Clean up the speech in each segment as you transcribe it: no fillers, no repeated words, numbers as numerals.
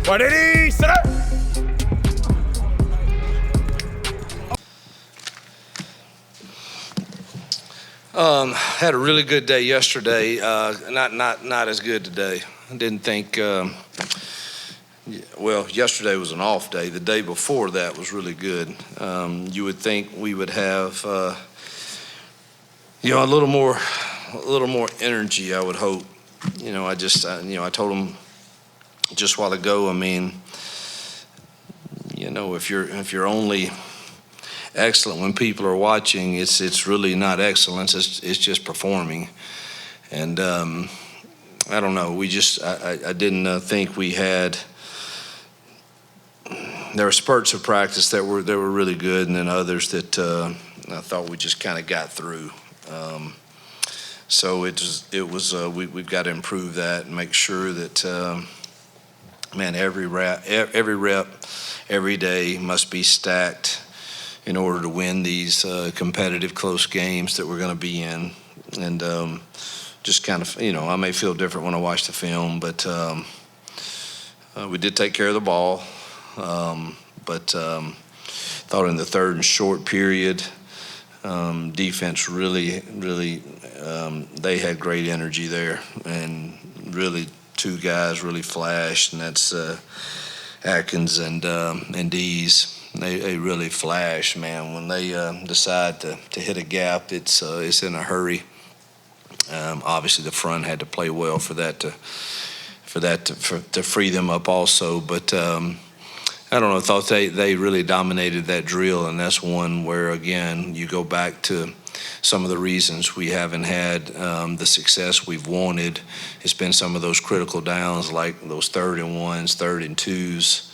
Ready, set up. Had a really good day yesterday. Not as good today. I didn't think. Well, yesterday was an off day. The day before that was really good. You would think we would have, a little more energy. I would hope. I told them just a while ago. I mean, if you're only excellent when people are watching, it's really not excellence. It's just performing. And I don't know. I didn't think we had. There were spurts of practice that were really good, and then others that I thought we just kind of got through. So we've got to improve that and make sure that every rep, every day must be stacked in order to win these competitive close games that we're going to be in. And just kind of, I may feel different when I watch the film, but we did take care of the ball. But thought in the third and short period, defense really, they had great energy there, and really two guys really flashed, and that's Atkins and Dees. They really flash, man. When they decide to hit a gap, it's in a hurry. Obviously, the front had to play well for that to free them up also. But I don't know. I thought they really dominated that drill, and that's one where again you go back to some of the reasons we haven't had the success we've wanted. It's been some of those critical downs, like those 3rd and 1s, 3rd and 2s.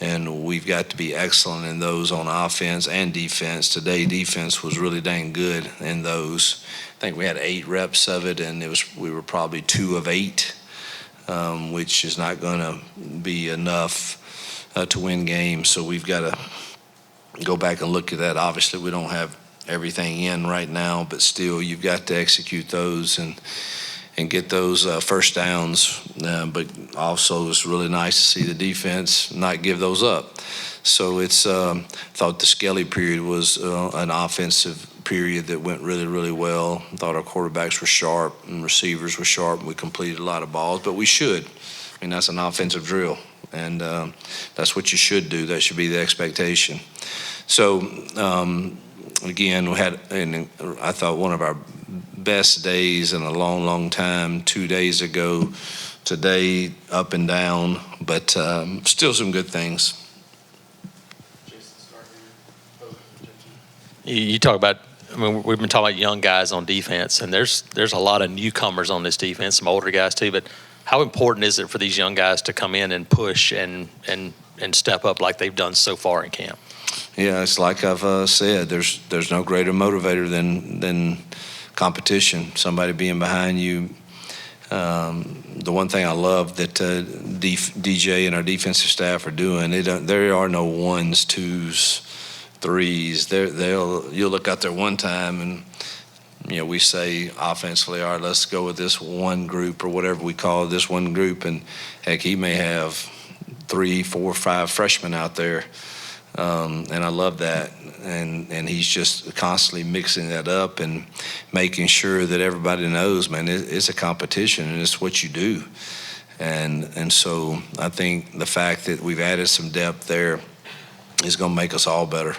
And we've got to be excellent in those on offense and defense. Today, defense was really dang good in those. I think we had 8 reps of it, and we were probably 2 of 8, which is not going to be enough to win games. So we've got to go back and look at that. Obviously, we don't have everything in right now, but still, you've got to execute those and get those first downs. But also it's really nice to see the defense not give those up. So it's thought the Skelly period was an offensive period that went really, really well. Thought our quarterbacks were sharp and receivers were sharp. We completed a lot of balls, but we should. I mean, that's an offensive drill, and that's what you should do. That should be the expectation. So again, we had, and I thought one of our best days in a long, long time 2 days ago. Today, up and down, but still some good things. You talk about, we've been talking about young guys on defense, and there's a lot of newcomers on this defense, some older guys too, but how important is it for these young guys to come in and push and step up like they've done so far in camp? Yeah, it's like I've said, there's no greater motivator than competition, somebody being behind you. The one thing I love that DJ and our defensive staff are doing, there are no 1s, 2s, 3s. You'll look out there one time and we say offensively, all right, let's go with this one group or whatever we call this one group, and heck, he may have 3, 4, 5 freshmen out there. And I love that, and he's just constantly mixing that up and making sure that everybody knows, man, it's a competition and it's what you do. And so I think the fact that we've added some depth there is going to make us all better.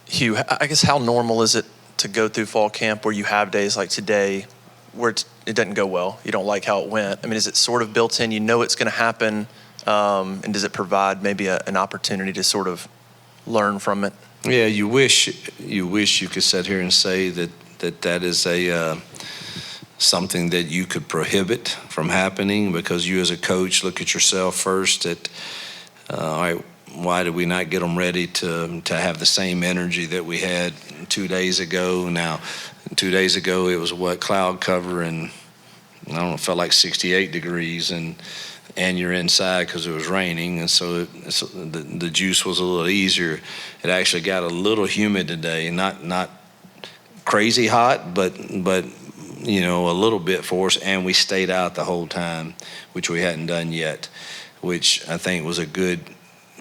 Hugh, I guess how normal is it to go through fall camp where you have days like today where it doesn't go well? You don't like how it went. I mean, is it sort of built in? You know it's going to happen, and does it provide maybe an opportunity to sort of learn from it? Yeah, you wish you could sit here and say that is a something that you could prohibit from happening, because you as a coach look at yourself first. All right, why did we not get them ready to have the same energy that we had 2 days ago? Now, 2 days ago it was cloud cover, and I don't know, it felt like 68 degrees, and you're inside because it was raining, and so the juice was a little easier. It actually got a little humid today, not crazy hot, but a little bit for us, and we stayed out the whole time, which we hadn't done yet, which I think was a good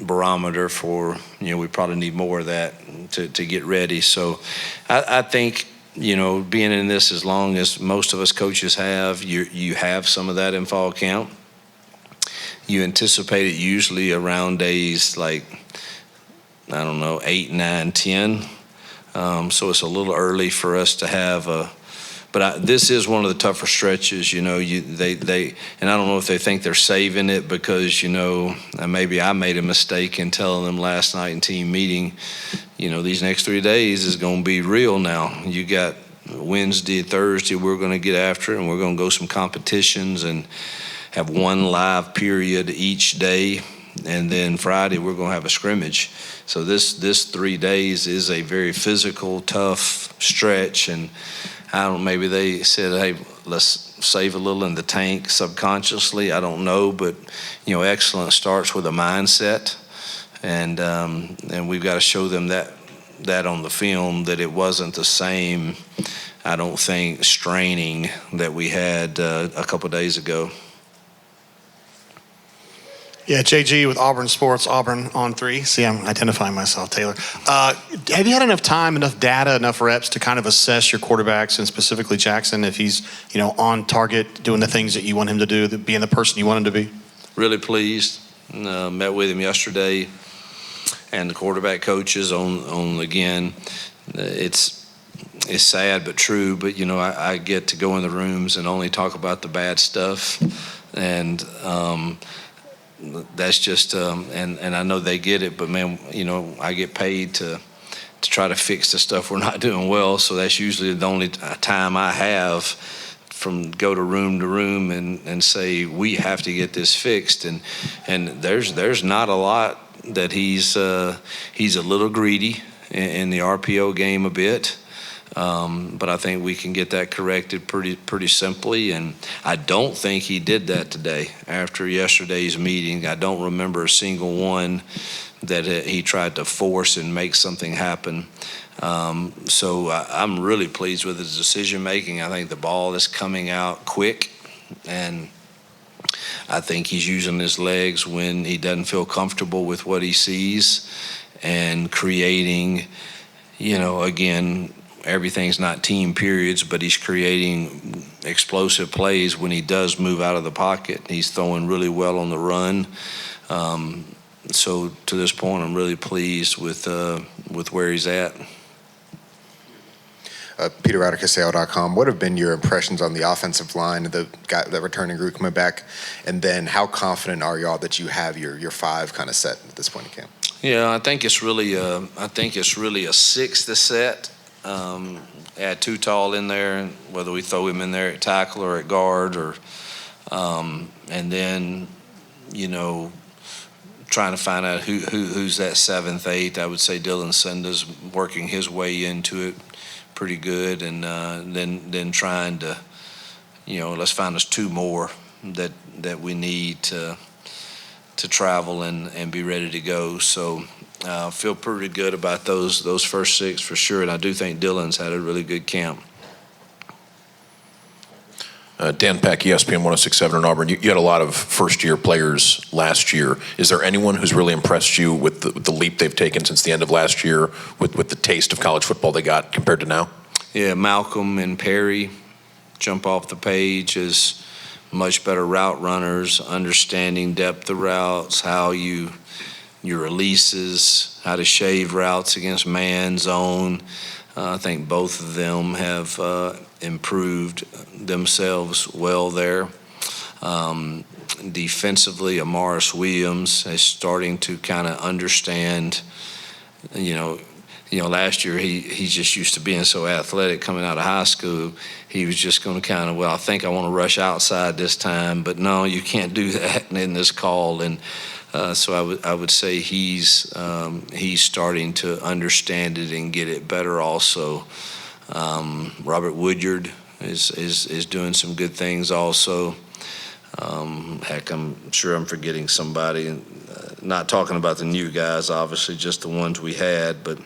barometer for, we probably need more of that to get ready. So I think, being in this as long as most of us coaches have, you have some of that in fall camp. You anticipate it usually around days like, 8, 9, 10. So it's a little early for us to have this is one of the tougher stretches, they and I don't know if they think they're saving it because, maybe I made a mistake in telling them last night in team meeting, these next 3 days is going to be real now. You got Wednesday, Thursday, we're going to get after it, and we're going to go some competitions and have one live period each day. And then Friday, we're going to have a scrimmage. So this 3 days is a very physical, tough stretch. And maybe they said, hey, let's save a little in the tank subconsciously. I don't know. But, excellence starts with a mindset. And we've got to show them that on the film, that it wasn't the same, I don't think, straining that we had a couple of days ago. Yeah, JG with Auburn Sports, Auburn on 3. See, I'm identifying myself, Taylor. Have you had enough time, enough data, enough reps to kind of assess your quarterbacks, and specifically Jackson, if he's, on target, doing the things that you want him to do, being the person you want him to be? Really pleased. Met with him yesterday, and the quarterback coaches on again. It's sad but true, but I get to go in the rooms and only talk about the bad stuff, and that's just and I know they get it, but man, I get paid to try to fix the stuff we're not doing well, so that's usually the only time I have from go to room and say we have to get this fixed, and there's not a lot that he's a little greedy in the RPO game a bit. But I think we can get that corrected pretty simply, and I don't think he did that today. After yesterday's meeting, I don't remember a single one that he tried to force and make something happen. So I'm really pleased with his decision making. I think the ball is coming out quick, and I think he's using his legs when he doesn't feel comfortable with what he sees, and creating, again, everything's not team periods, but he's creating explosive plays when he does move out of the pocket. He's throwing really well on the run. So to this point, I'm really pleased with where he's at. Peter at Casale.com. What have been your impressions on the offensive line, the returning group coming back, and then how confident are y'all that you have your 5 kind of set at this point in camp? Yeah, I think it's really a 6 to set. Add Too Tall in there, whether we throw him in there at tackle or at guard, or and then trying to find out who's that 7th, 8th. I would say Dylan Senda's working his way into it pretty good, and then trying to let's find us 2 more that we need to travel and be ready to go. So feel pretty good about those first 6 for sure, and I do think Dylan's had a really good camp. Dan Peck, ESPN 106.7 in Auburn. You had a lot of first-year players last year. Is there anyone who's really impressed you with the leap they've taken since the end of last year, with the taste of college football they got compared to now? Yeah, Malcolm and Perry jump off the page as much better route runners, understanding depth of routes, how your releases, how to shave routes against man, zone. I think both of them have improved themselves well there. Defensively, Amaris Williams is starting to kind of understand, last year he's just used to being so athletic coming out of high school. He was just going to kind of, I think I want to rush outside this time, but no, you can't do that in this call. And so I would say he's starting to understand it and get it better also. Robert Woodyard is doing some good things also. Heck, I'm sure I'm forgetting somebody. Not talking about the new guys, obviously, just the ones we had, but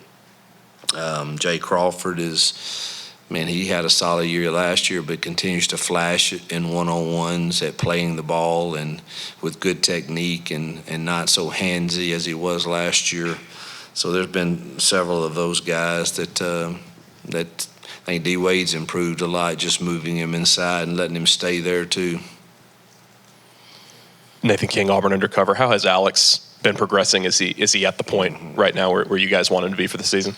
Jay Crawford is Man, he had a solid year last year, but continues to flash in one-on-ones at playing the ball and with good technique and not so handsy as he was last year. So there's been several of those guys that I think D. Wade's improved a lot, just moving him inside and letting him stay there too. Nathan King, Auburn undercover. How has Alex been progressing? Is he at the point right now where you guys want him to be for the season?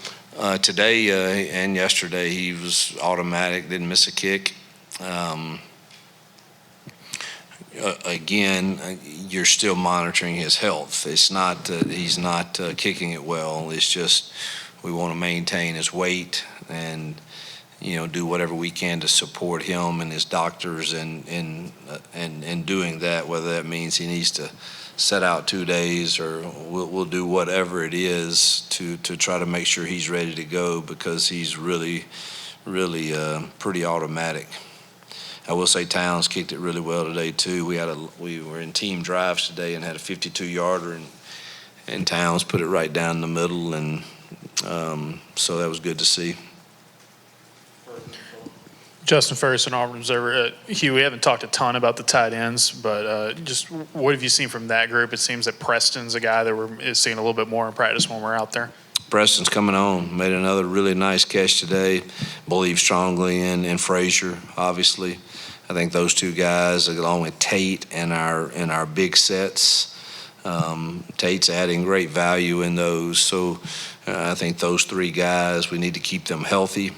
Today and yesterday, he was automatic, didn't miss a kick. Again, you're still monitoring his health. It's not he's not kicking it well. It's just we want to maintain his weight and do whatever we can to support him and his doctors in doing that. Whether that means he needs to set out 2 days, or we'll do whatever it is to try to make sure he's ready to go, because he's really pretty automatic. I will say Towns kicked it really well today too. We were in team drives today and had a 52-yarder, and Towns put it right down the middle, and so that was good to see. Justin Ferguson, Auburn Observer. Hugh, we haven't talked a ton about the tight ends, but just what have you seen from that group? It seems that Preston's a guy that is seeing a little bit more in practice when we're out there. Preston's coming on, made another really nice catch today. Believe strongly in Frazier, obviously. I think those two guys, along with Tate in our big sets, Tate's adding great value in those. So I think those three guys, we need to keep them healthy.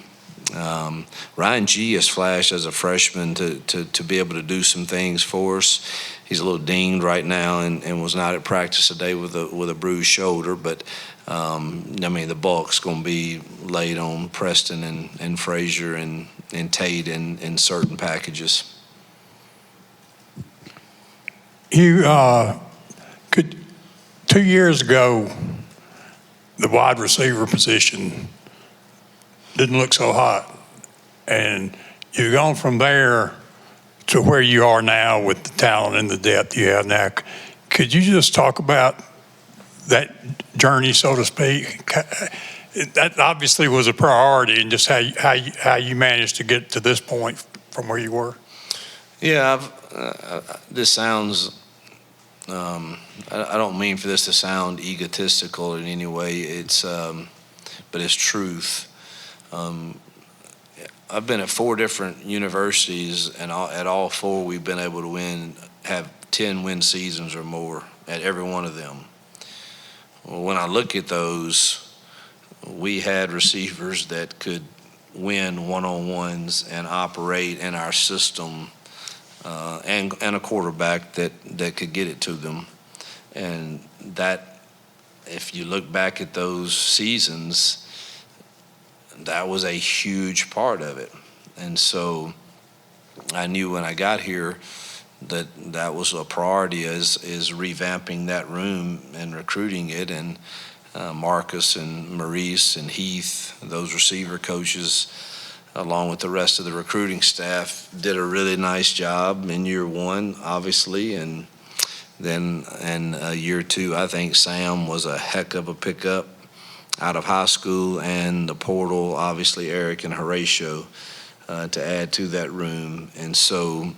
Ryan G has flashed as a freshman to be able to do some things for us. He's a little dinged right now and was not at practice today with a bruised shoulder, but the bulk's going to be laid on Preston and Frazier and Tate in certain packages. You 2 years ago, the wide receiver position didn't look so hot, and you've gone from there to where you are now with the talent and the depth you have now. Could you just talk about that journey, so to speak? That obviously was a priority, and just how you managed to get to this point from where you were. Yeah, this sounds. I don't mean for this to sound egotistical in any way. But it's truth. I've been at 4 different universities, and at all 4 we've been able to have 10 win seasons or more at every one of them. Well, when I look at those, we had receivers that could win one-on-ones and operate in our system, and a quarterback that could get it to them. And that, if you look back at those seasons, that was a huge part of it. And so I knew when I got here that was a priority, is revamping that room and recruiting it. And Marcus and Maurice and Heath, those receiver coaches, along with the rest of the recruiting staff, did a really nice job in year 1, obviously. And then in year 2, I think Sam was a heck of a pickup out of high school, and the portal, obviously Eric and Horatio, to add to that room. And so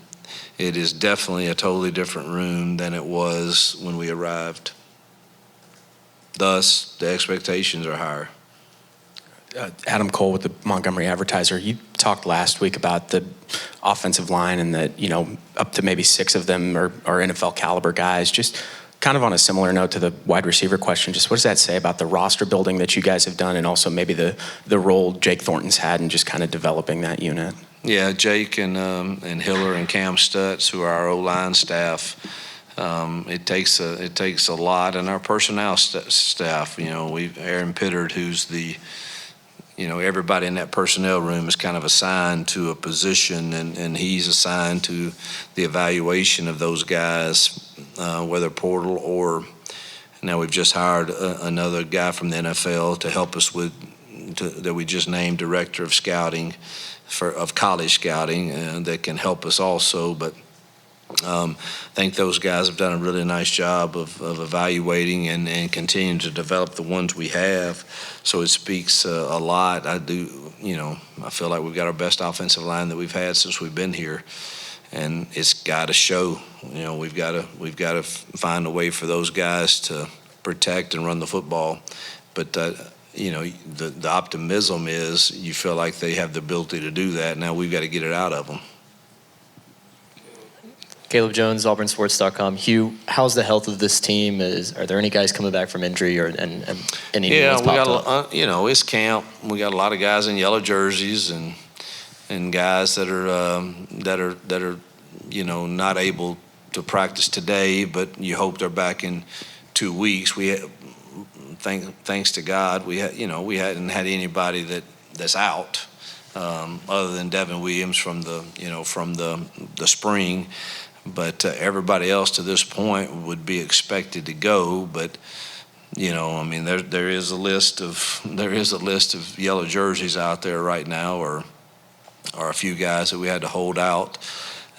it is definitely a totally different room than it was when we arrived. Thus, the expectations are higher. Adam Cole with the Montgomery Advertiser. You talked last week about the offensive line and that, up to maybe 6 of them are NFL caliber guys. Just kind of on a similar note to the wide receiver question, just what does that say about the roster building that you guys have done, and also maybe the role Jake Thornton's had in just kind of developing that unit? Yeah, Jake and Hiller and Cam Stutz, who are our O-line staff, it takes a lot, and our personnel staff. Aaron Pittard, who's the everybody in that personnel room is kind of assigned to a position, and he's assigned to the evaluation of those guys, whether portal or now we've just hired another guy from the NFL to help us that we just named director of scouting of college scouting, that can help us also. But I think those guys have done a really nice job of evaluating and continuing to develop the ones we have. So it speaks a lot. I feel like we've got our best offensive line that we've had since we've been here, and it's got to show. We've got to find a way for those guys to protect and run the football. But the optimism is you feel like they have the ability to do that. Now we've got to get it out of them. Caleb Jones, AuburnSports.com. Hugh, how's the health of this team? Are there any guys coming back from injury, or and any new ones we popped got up? it's camp. We got a lot of guys in yellow jerseys and guys that are not able to practice today, but you hope they're back in 2 weeks. Thanks to God, we hadn't had anybody that's out other than Devin Williams from the spring. But everybody else to this point would be expected to go. But there is a list of yellow jerseys out there right now, or a few guys that we had to hold out,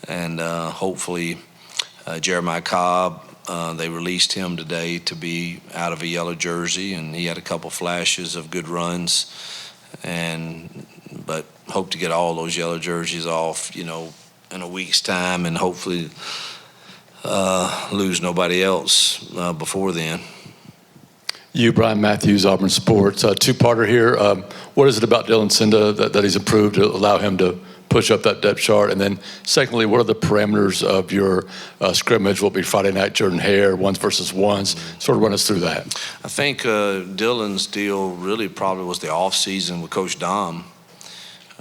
and hopefully Jeremiah Cobb. They released him today to be out of a yellow jersey, and he had a couple flashes of good runs, but hope to get all those yellow jerseys off, in a week's time, and hopefully lose nobody else before then. You, Brian Matthews, Auburn Sports. Two-parter here. What is it about Dylan Cinda that he's improved to allow him to push up that depth chart? And then secondly, what are the parameters of your scrimmage? Will it be Friday night, Jordan Hare, ones versus ones? Sort of run us through that. I think Dylan's deal really probably was the off season with Coach Dom.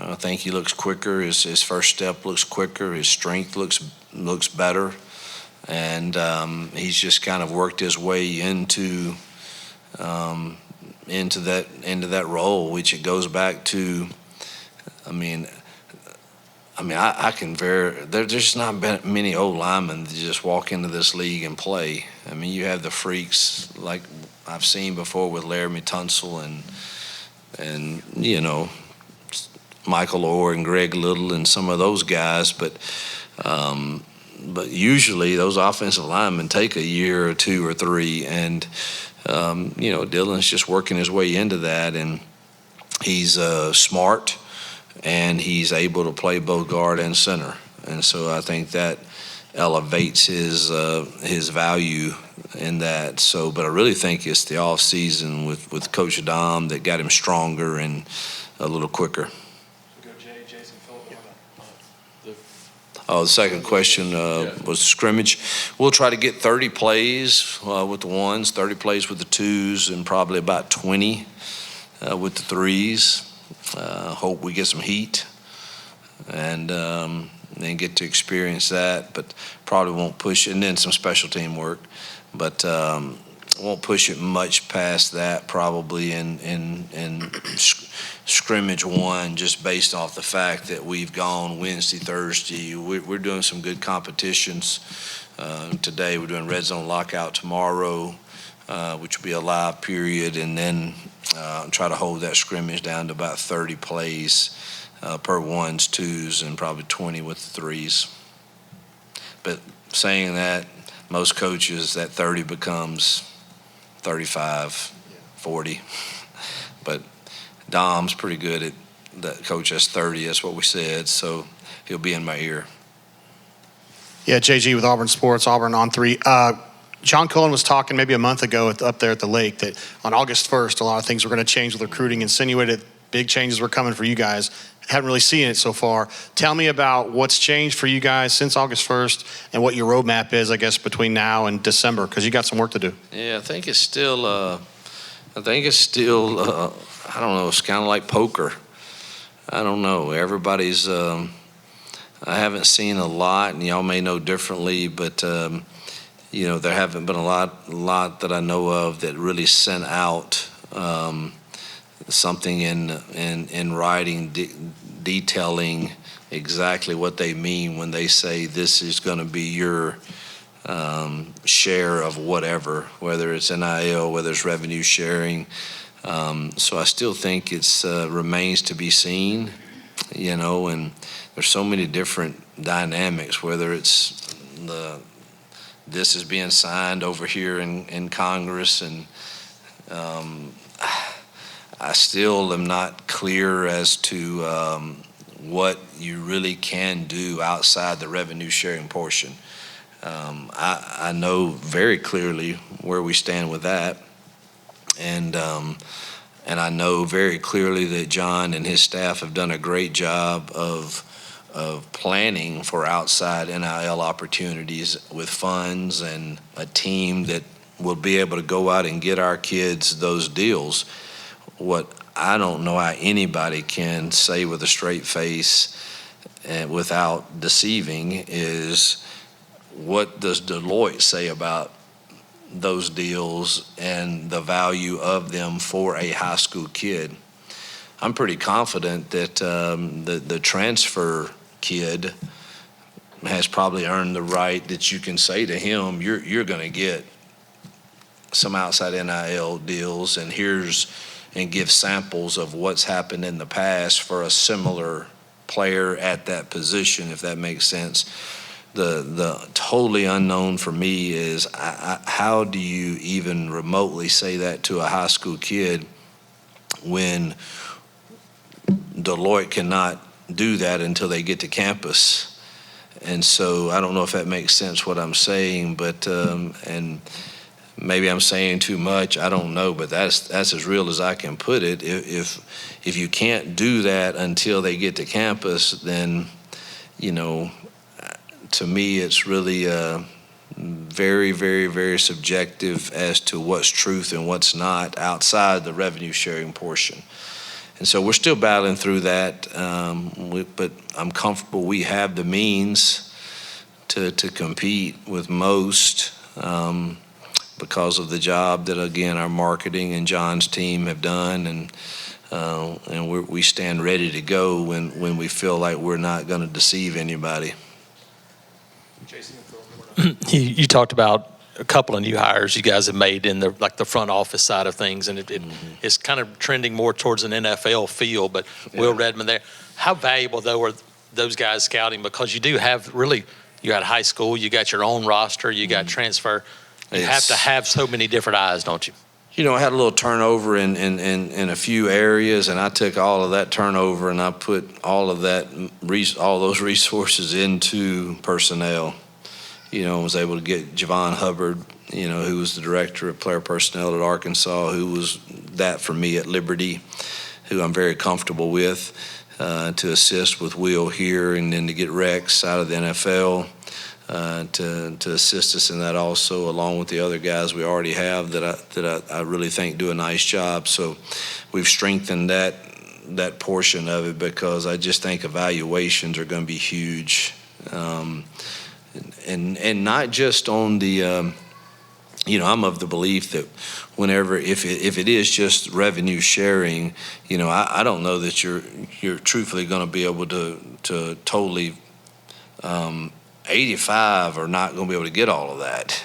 I think he looks quicker. His first step looks quicker. His strength looks better, and he's just kind of worked his way into that role, which it goes back to. There's just not been many old linemen that just walk into this league and play. You have the freaks like I've seen before with Laramie Tunsil and Michael Orr and Greg Little and some of those guys, but usually those offensive linemen take a year or two or three, and Dylan's just working his way into that, and he's smart, and he's able to play both guard and center, and so I think that elevates his value in that. So, but I really think it's the off season with Coach Dom that got him stronger and a little quicker. The second question was scrimmage. We'll try to get 30 plays with the ones, 30 plays with the twos, and probably about 20 with the threes. Hope we get some heat and then get to experience that, but probably won't push it. And then some special team work, but won't push it much past that probably in scrimmage one, just based off the fact that we've gone Wednesday, Thursday. We're doing some good competitions. Today we're doing red zone lockout tomorrow, which will be a live period, and then try to hold that scrimmage down to about 30 plays per ones, twos, and probably 20 with the threes. But saying that, most coaches, that 30 becomes 35, 40. But Dom's pretty good at that. Coach has 30. That's what we said. So he'll be in my ear. Yeah, JG with Auburn Sports, Auburn on 3. John Cullen was talking maybe a month ago up there at the lake that on August 1st, a lot of things were going to change with recruiting, insinuated big changes were coming for you guys. Haven't really seen it so far. Tell me about what's changed for you guys since August 1st and what your roadmap is, I guess, between now and December, because you got some work to do. Yeah, I think it's still, I don't know, it's kind of like poker. I don't know. Everybody's, I haven't seen a lot, and y'all may know differently, but, there haven't been a lot that I know of that really sent out something in writing detailing exactly what they mean when they say this is going to be your share of whatever, whether it's NIL, whether it's revenue sharing. So I still think it's remains to be seen, and there's so many different dynamics, whether it's this is being signed over here in Congress, and I still am not clear as to what you really can do outside the revenue sharing portion. I know very clearly where we stand with that, and I know very clearly that John and his staff have done a great job of planning for outside NIL opportunities with funds and a team that will be able to go out and get our kids those deals. What I don't know how anybody can say with a straight face and without deceiving is, what does Deloitte say about those deals and the value of them for a high school kid? I'm pretty confident that the transfer kid has probably earned the right that you can say to him, you're going to get some outside NIL deals, and give samples of what's happened in the past for a similar player at that position, if that makes sense. The totally unknown for me is how do you even remotely say that to a high school kid when Deloitte cannot do that until they get to campus? And so I don't know if that makes sense what I'm saying, but and maybe I'm saying too much, I don't know, but that's as real as I can put it. If you can't do that until they get to campus, then, to me, it's really very, very, very subjective as to what's truth and what's not outside the revenue sharing portion. And so we're still battling through that, but I'm comfortable we have the means to compete with most, because of the job that, again, our marketing and John's team have done, and we stand ready to go when we feel like we're not going to deceive anybody. You talked about a couple of new hires you guys have made in the front office side of things, and it's kind of trending more towards an NFL feel. But Will Redmond there, how valuable though are those guys scouting? Because you do have you got high school, you got your own roster, you got transfer. You have to have so many different eyes, don't you? I had a little turnover in a few areas, and I took all of that turnover and I put all those resources into personnel. Was able to get Javon Hubbard, who was the director of player personnel at Arkansas, who was that for me at Liberty, who I'm very comfortable with, to assist with Will here, and then to get Rex out of the NFL. To assist us in that also, along with the other guys we already have that I really think do a nice job. So we've strengthened that portion of it, because I just think evaluations are going to be huge, and not just on the. I'm of the belief that if it is just revenue sharing, I don't know that you're truthfully going to be able to totally. 85 are not going to be able to get all of that,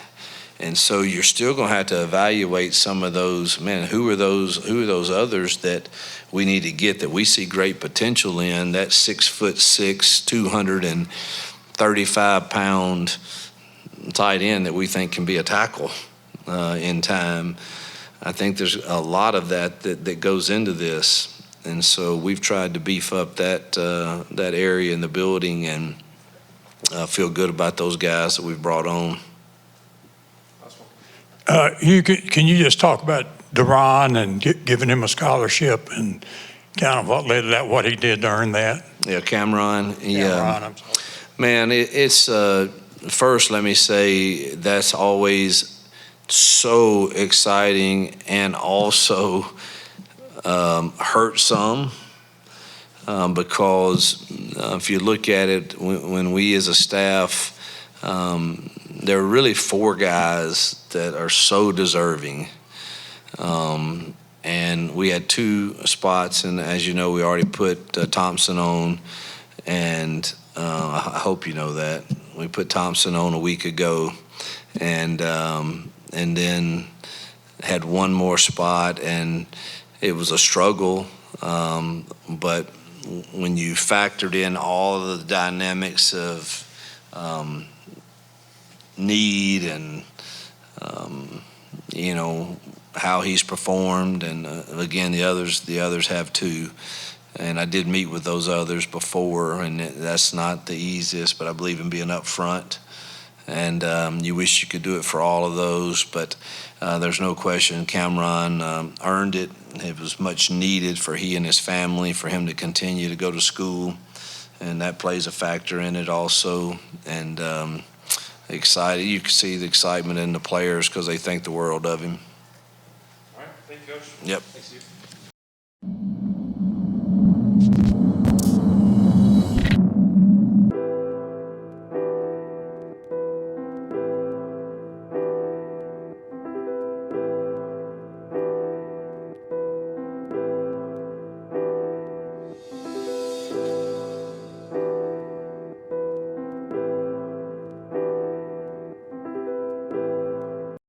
and so you're still going to have to evaluate some of those. Man, who are those others that we need to get that we see great potential in? That 6'6", 235-pound tight end that we think can be a tackle in time. I think there's a lot of that goes into this, and so we've tried to beef up that area in the building, and feel good about those guys that we've brought on. Hugh, can you just talk about Deron and giving him a scholarship and kind of what led to that, what he did to earn that? Yeah, Cameron. Cameron, I'm sorry. Man, it's first, let me say that's always so exciting and also hurt some. Because if you look at it, when we as a staff, there are really 4 guys that are so deserving. And we had 2 spots, and as you know, we already put Thompson on, and I hope you know that. We put Thompson on a week ago, and then had one more spot, and it was a struggle, but when you factored in all of the dynamics of need and how he's performed, and again the others have too. And I did meet with those others before, and that's not the easiest, but I believe in being up front. And you wish you could do it for all of those, but there's no question Cameron earned it. It was much needed for he and his family, for him to continue to go to school, and that plays a factor in it also. And excited, you can see the excitement in the players because they think the world of him. All right, thank you, Coach. Yep. Thanks, Steve.